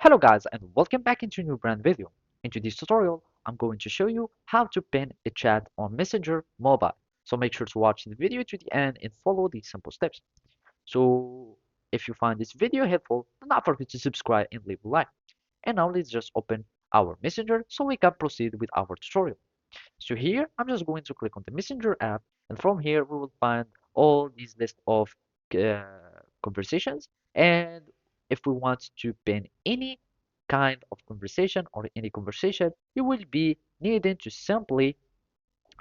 Hello guys and welcome back into a new brand video. In today's tutorial, I'm going to show you how to pin a chat on Messenger mobile. So make sure to watch the video to the end and follow these simple steps. So if you find this video helpful, do not forget to subscribe and leave a like. And now let's just open our Messenger so we can proceed with our tutorial. So here, I'm just going to click on the Messenger app, and from here we will find all these list of uh, conversations. And if we want to pin any kind of conversation or any conversation, you will be needing to simply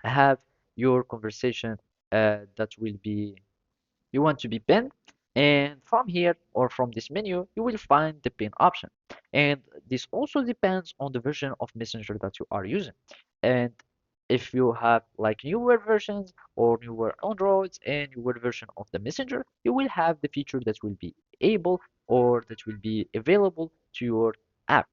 have your conversation that will be you want to be pinned, and from here or from this menu you will find the pin option, and this also depends on the version of Messenger that you are using. And if you have like newer versions or newer Androids and newer version of the Messenger, you will have the feature that will be able or that will be available to your app.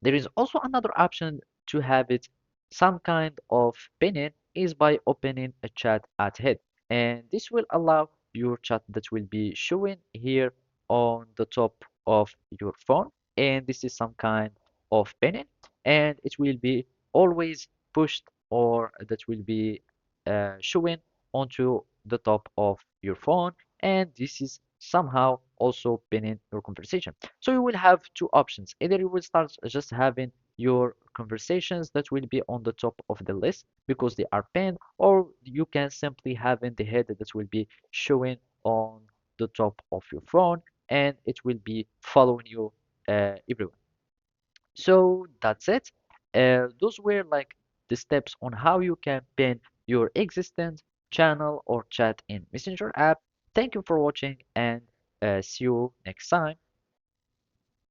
There is also another option to have it some kind of pinning is by opening a chat at head, and this will allow your chat that will be showing here on the top of your phone, and this is some kind of pinning, and it will be always pushed or that will be showing onto the top of your phone, and this is somehow also pinning your conversation. So you will have two options. Either you will start just having your conversations that will be on the top of the list because they are pinned, or you can simply have in the head that will be showing on the top of your phone, and it will be following you everywhere. So that's it. Those were like the steps on how you can pin your existing channel or chat in Messenger app. Thank you for watching and see you next time.